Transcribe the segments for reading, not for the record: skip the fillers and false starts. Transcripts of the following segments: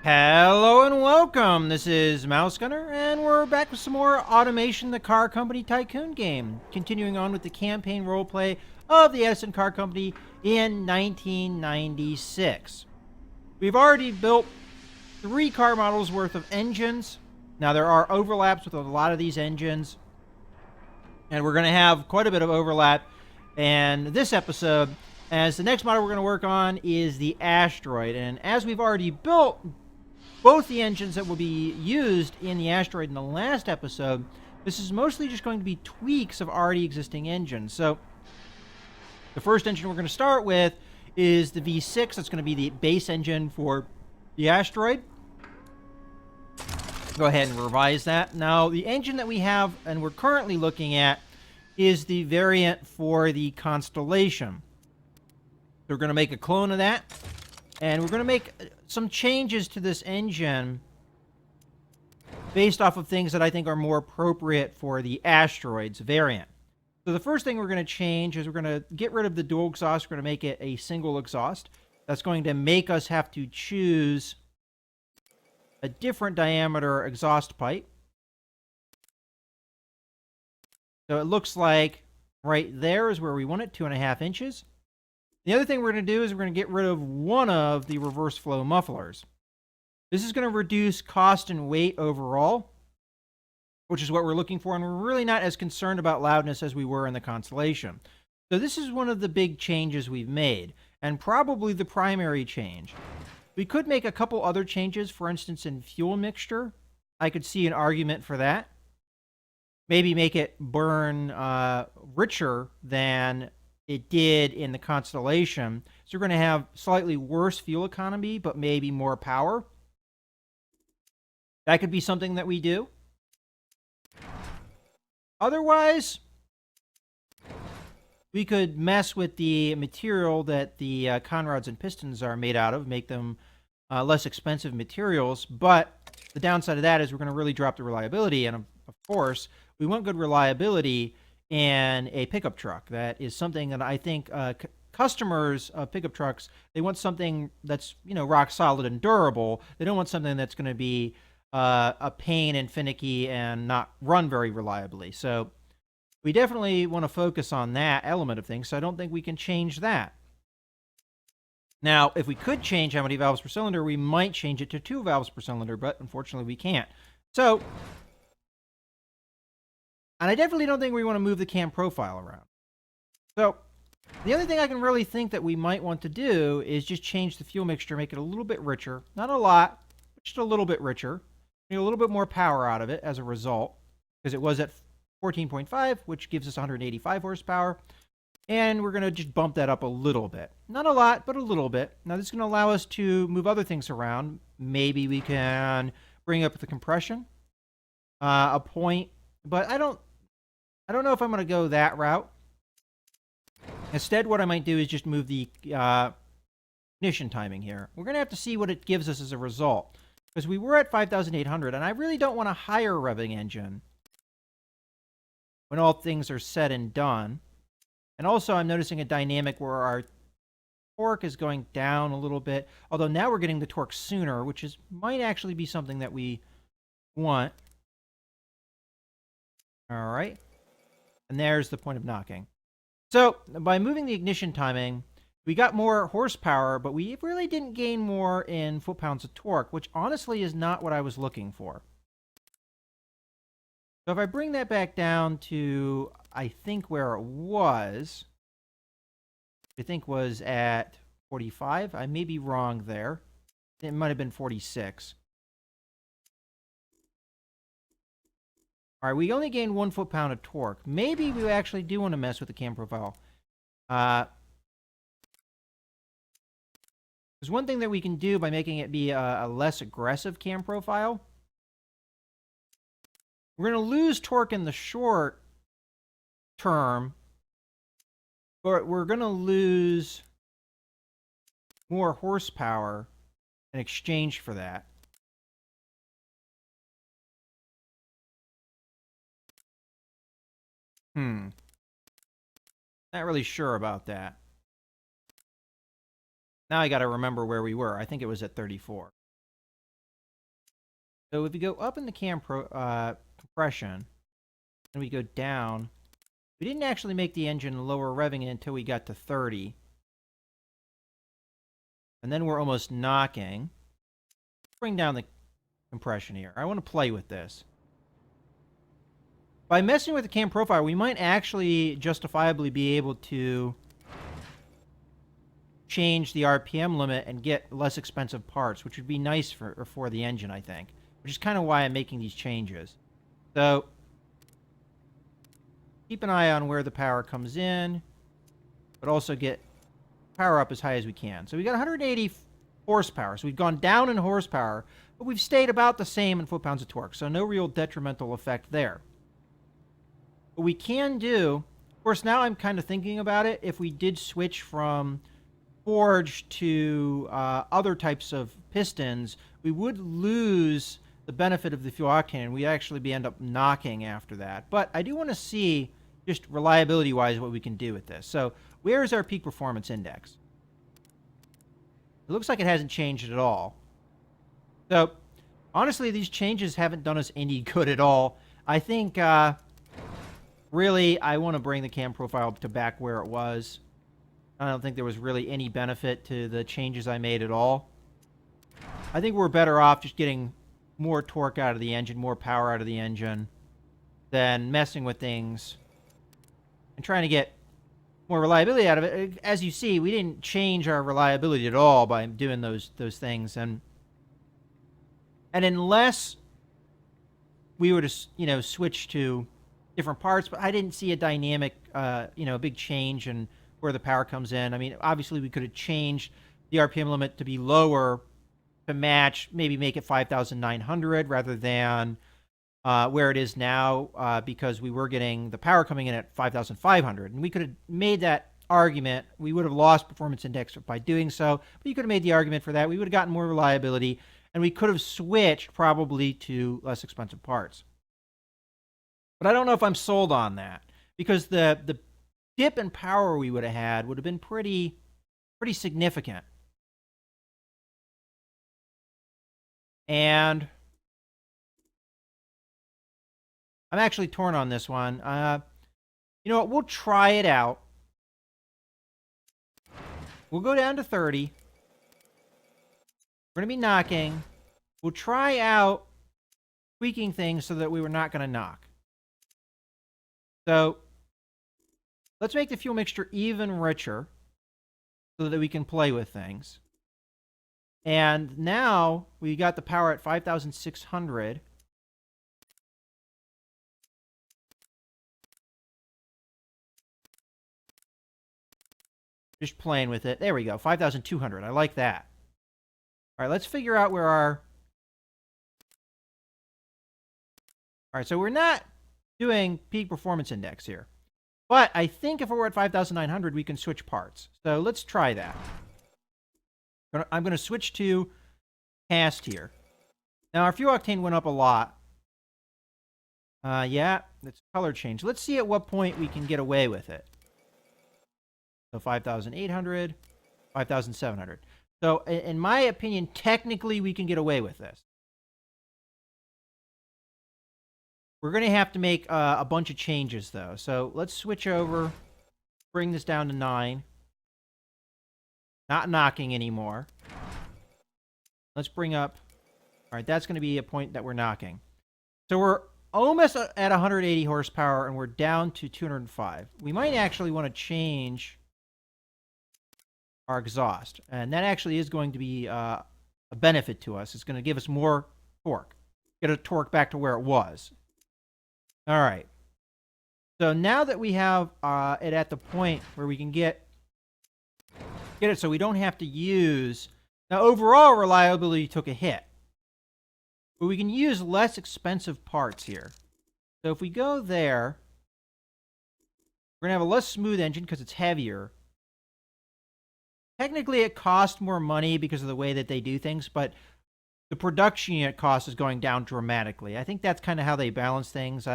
Hello and welcome. This is Mouse Gunner, and we're back with some more Automation the Car Company Tycoon game. Continuing on with the campaign roleplay of the Edison Car Company in 1996. We've already built 3 car models worth of engines. Now, there are overlaps with a lot of these engines, and we're going to have quite a bit of overlap in this episode, as the next model we're going to work on is the Asteroid. And as we've already built both the engines that will be used in the Asteroid in the last episode, this is mostly just going to be tweaks of already existing engines. So the first engine we're going to start with is the V6. That's going to be the base engine for the Asteroid. Go ahead and revise that. Now, the engine that we have and we're currently looking at is the variant for the Constellation. So we're going to make a clone of that, and we're going to make some changes to this engine based off of things that I think are more appropriate for the Asteroids variant. So the first thing we're going to change is we're going to get rid of the dual exhaust. We're going to make it a single exhaust. That's going to make us have to choose a different diameter exhaust pipe. So it looks like right there is where we want it, 2.5 inches. The other thing we're going to do is we're going to get rid of one of the reverse flow mufflers. This is going to reduce cost and weight overall, which is what we're looking for, and we're really not as concerned about loudness as we were in the Constellation. So this is one of the big changes we've made, and probably the primary change. We could make a couple other changes, for instance, in fuel mixture. I could see an argument for that. Maybe make it burn richer than it did in the Constellation. So we're going to have slightly worse fuel economy, but maybe more power. That could be something that we do. Otherwise, we could mess with the material that the conrods and pistons are made out of, make them less expensive materials. But the downside of that is we're going to really drop the reliability. And of course, we want good reliability in a pickup truck. That is something that I think customers of pickup trucks, they want something that's, rock solid and durable. They don't want something that's going to be a pain and finicky and not run very reliably. So we definitely want to focus on that element of things. So I don't think we can change that. Now, if we could change how many valves per cylinder, we might change it to 2 valves per cylinder, but unfortunately we can't. So, and I definitely don't think we want to move the cam profile around. So the only thing I can really think that we might want to do is just change the fuel mixture, make it a little bit richer. Not a lot, but just a little bit richer. Get a little bit more power out of it as a result, because it was at 14.5, which gives us 185 horsepower. And we're going to just bump that up a little bit. Not a lot, but a little bit. Now this is going to allow us to move other things around. Maybe we can bring up the compression a point, but I don't know if I'm going to go that route. Instead, what I might do is just move the ignition timing here. We're going to have to see what it gives us as a result, because we were at 5,800, and I really don't want a higher revving engine when all things are said and done. And also, I'm noticing a dynamic where our torque is going down a little bit, although now we're getting the torque sooner, which might actually be something that we want. All right. And there's the point of knocking. So by moving the ignition timing, we got more horsepower, but we really didn't gain more in foot-pounds of torque, which honestly is not what I was looking for. So if I bring that back down to, I think where it was, I think was at 45. I may be wrong there. It might have been 46. All right, we only gained 1 foot-pound of torque. Maybe we actually do want to mess with the cam profile. There's one thing that we can do by making it be a less aggressive cam profile. We're going to lose torque in the short term, but we're going to lose more horsepower in exchange for that. Not really sure about that. Now I got to remember where we were. I think it was at 34. So if we go up in the compression, and we go down, we didn't actually make the engine lower revving until we got to 30. And then we're almost knocking. Bring down the compression here. I want to play with this. By messing with the cam profile, we might actually justifiably be able to change the RPM limit and get less expensive parts, which would be nice for the engine, I think. Which is kind of why I'm making these changes. So, keep an eye on where the power comes in, but also get power up as high as we can. So we got 180 horsepower. So we've gone down in horsepower, but we've stayed about the same in foot-pounds of torque. So no real detrimental effect there. What we can do, of course, now I'm kind of thinking about it. If we did switch from forged to other types of pistons, we would lose the benefit of the fuel octane. We'd actually end up knocking after that. But I do want to see, just reliability-wise, what we can do with this. So where is our peak performance index? It looks like it hasn't changed at all. So honestly, these changes haven't done us any good at all. I think really I want to bring the cam profile to back where it was. I don't think there was really any benefit to the changes I made at all. I think we're better off just getting more torque out of the engine, more power out of the engine, than messing with things and trying to get more reliability out of it. As you see, we didn't change our reliability at all by doing those things, and unless we were to switch to different parts, but I didn't see a dynamic a big change in where the power comes in. I mean, obviously we could have changed the RPM limit to be lower to match, maybe make it 5,900 rather than where it is now, because we were getting the power coming in at 5,500. And we could have made that argument. We would have lost performance index by doing so, but you could have made the argument for that. We would have gotten more reliability, and we could have switched probably to less expensive parts. But I don't know if I'm sold on that, because the dip in power we would have had would have been pretty significant. And I'm actually torn on this one. You know what? We'll try it out. We'll go down to 30. We're going to be knocking. We'll try out tweaking things so that we were not going to knock. So let's make the fuel mixture even richer so that we can play with things. And now we got the power at 5,600. Just playing with it. There we go, 5,200. I like that. All right, let's figure out where our... All right, so we're not doing peak performance index here. But I think if we're at 5,900, we can switch parts. So let's try that. I'm going to switch to cast here. Now, our fuel octane went up a lot. Yeah, it's color change. Let's see at what point we can get away with it. So 5,800, 5,700. So in my opinion, technically we can get away with this. We're going to have to make a bunch of changes, though. So let's switch over, bring this down to 9. Not knocking anymore. Let's bring up... All right, that's going to be a point that we're knocking. So we're almost at 180 horsepower, and we're down to 205. We might actually want to change our exhaust. And that actually is going to be a benefit to us. It's going to give us more torque. Get a torque back to where it was. All right. So now that we have it at the point where we can get it so we don't have to use... Now, overall reliability took a hit. But we can use less expensive parts here. So if we go there, we're going to have a less smooth engine because it's heavier. Technically, it costs more money because of the way that they do things, but the production unit cost is going down dramatically. I think that's kind of how they balance things.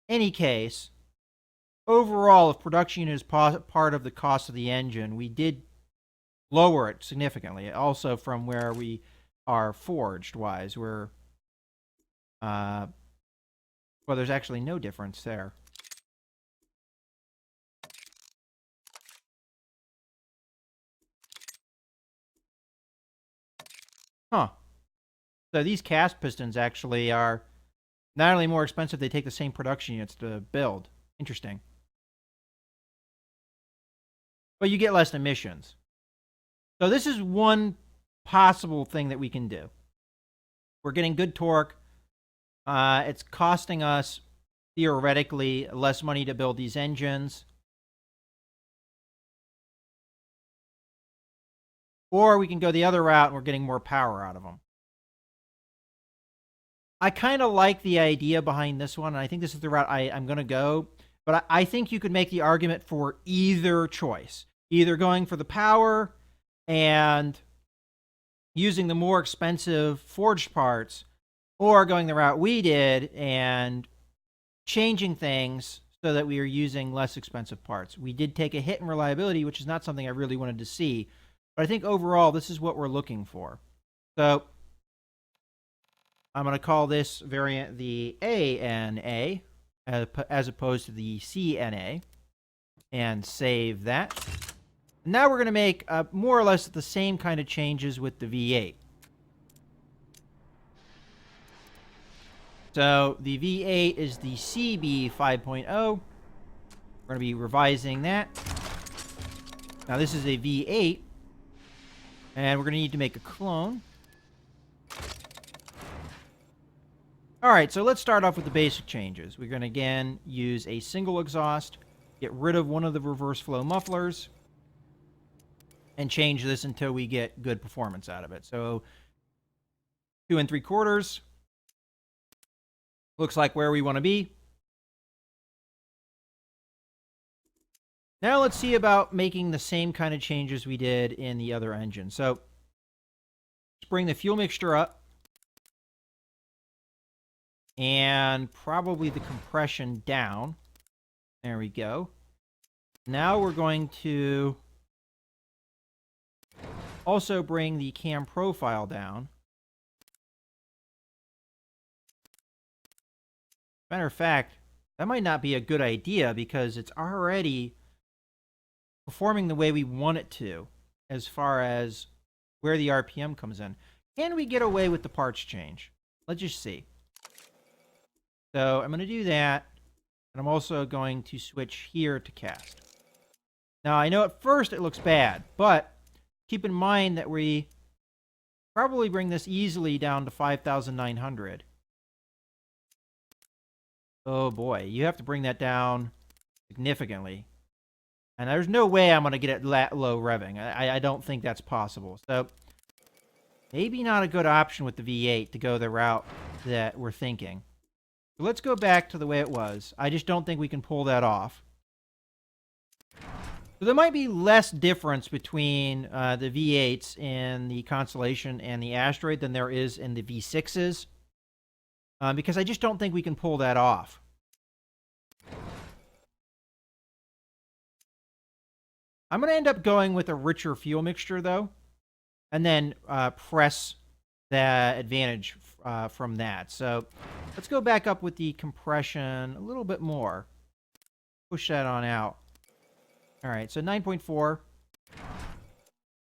Any case, overall, if production unit is part of the cost of the engine, we did lower it significantly. Also from where we are forged wise. Well, there's actually no difference there. Huh. So these cast pistons actually are not only more expensive, they take the same production units to build. Interesting. But you get less emissions. So this is one possible thing that we can do. We're getting good torque. It's costing us, theoretically, less money to build these engines. Or we can go the other route and we're getting more power out of them. I kind of like the idea behind this one, and I think this is the route I'm going to go. But I think you could make the argument for either choice. Either going for the power and using the more expensive forged parts, or going the route we did and changing things so that we are using less expensive parts. We did take a hit in reliability, which is not something I really wanted to see. But I think overall, this is what we're looking for. So I'm going to call this variant the ANA as opposed to the CNA, and save that. Now we're going to make more or less the same kind of changes with the V8. So the V8 is the CB 5.0. We're going to be revising that. Now this is a V8, and we're going to need to make a clone. All right, so let's start off with the basic changes. We're going to, again, use a single exhaust, get rid of one of the reverse flow mufflers, and change this until we get good performance out of it. So 2 3/4 looks like where we want to be. Now let's see about making the same kind of changes we did in the other engine. So let's bring the fuel mixture up. And probably the compression down. There we go. Now we're going to also bring the cam profile down. Matter of fact, that might not be a good idea because it's already performing the way we want it to as far as where the RPM comes in. Can we get away with the parts change? Let's just see. So I'm going to do that, and I'm also going to switch here to cast. Now, I know at first it looks bad, but keep in mind that we probably bring this easily down to 5,900. Oh boy, you have to bring that down significantly. And there's no way I'm going to get it that low revving. I don't think that's possible. So maybe not a good option with the V8 to go the route that we're thinking. So let's go back to the way it was. I just don't think we can pull that off. So there might be less difference between the V8s in the Constellation and the Asteroid than there is in the V6s. Because I just don't think we can pull that off. I'm going to end up going with a richer fuel mixture, though. And then press the advantage from that. So let's go back up with the compression a little bit more. Push that on out. All right, so 9.4.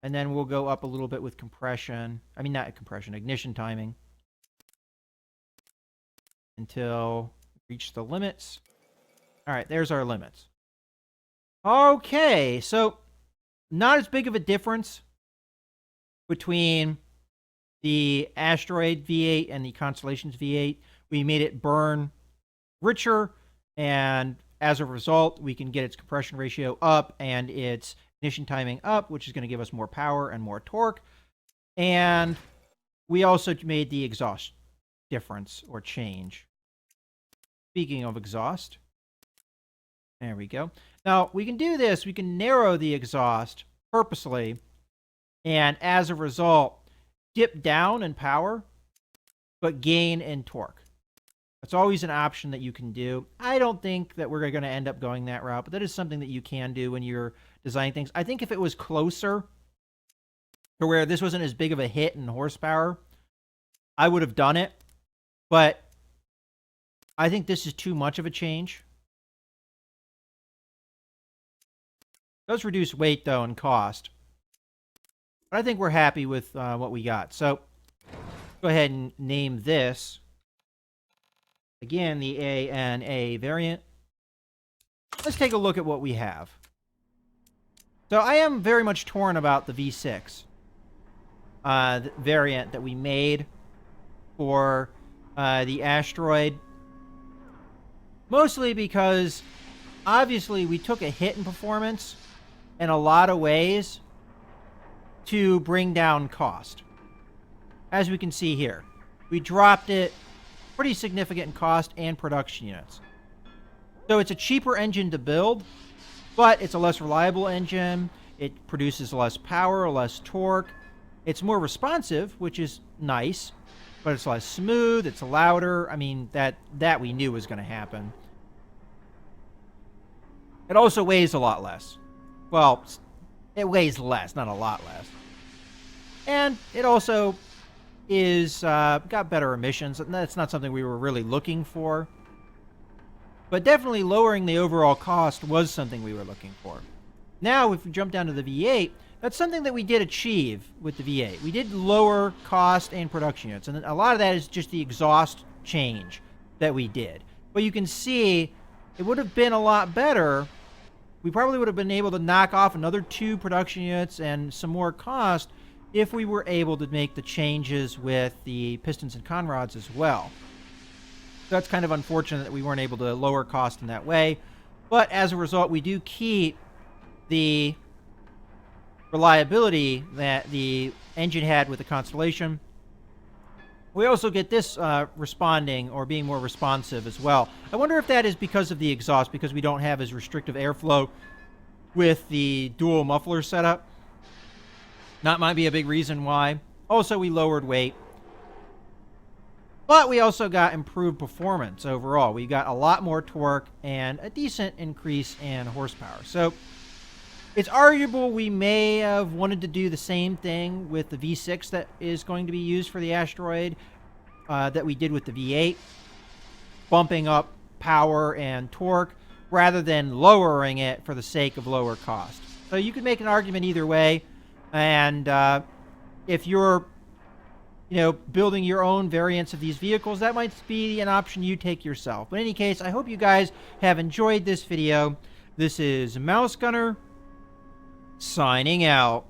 And then we'll go up a little bit with compression. I mean, not compression, ignition timing. Until we reach the limits. All right, there's our limits. Okay, so not as big of a difference between the Asteroid V8 and the Constellation's V8. We made it burn richer, and as a result, we can get its compression ratio up and its ignition timing up, which is going to give us more power and more torque. And we also made the exhaust difference or change. Speaking of exhaust, there we go. Now, we can do this. We can narrow the exhaust purposely, and as a result, dip down in power, but gain in torque. That's always an option that you can do. I don't think that we're going to end up going that route, but that is something that you can do when you're designing things. I think if it was closer, to where this wasn't as big of a hit in horsepower, I would have done it. But I think this is too much of a change. It does reduce weight, though, and cost. But I think we're happy with what we got. So, go ahead and name this. Again, the ANA variant. Let's take a look at what we have. So, I am very much torn about the V6 variant that we made for the Asteroid. Mostly because, obviously, we took a hit in performance in a lot of ways to bring down cost. As we can see here, we dropped it pretty significant in cost and production units. So it's a cheaper engine to build, but it's a less reliable engine. It produces less power, less torque. It's more responsive, which is nice, but it's less smooth, it's louder. I mean, that we knew was going to happen. It also weighs a lot less. Well, it weighs less, not a lot less. And it also is got better emissions, and that's not something we were really looking for. But definitely lowering the overall cost was something we were looking for. Now, if we jump down to the V8, that's something that we did achieve with the V8. We did lower cost and production units, and a lot of that is just the exhaust change that we did. But you can see it would have been a lot better. We probably would have been able to knock off another 2 production units and some more cost if we were able to make the changes with the pistons and conrods as well. So that's kind of unfortunate that we weren't able to lower cost in that way. But as a result, we do keep the reliability that the engine had with the Constellation. We also get this responding or being more responsive as well. I wonder if that is because of the exhaust, because we don't have as restrictive airflow with the dual muffler setup. That might be a big reason why. Also, we lowered weight. But we also got improved performance overall. We got a lot more torque and a decent increase in horsepower. So it's arguable we may have wanted to do the same thing with the V6 that is going to be used for the Asteroid that we did with the V8, bumping up power and torque rather than lowering it for the sake of lower cost. So you could make an argument either way, and if you're building your own variants of these vehicles, that might be an option you take yourself. But in any case, I hope you guys have enjoyed this video. This is Mouse Gunner signing out.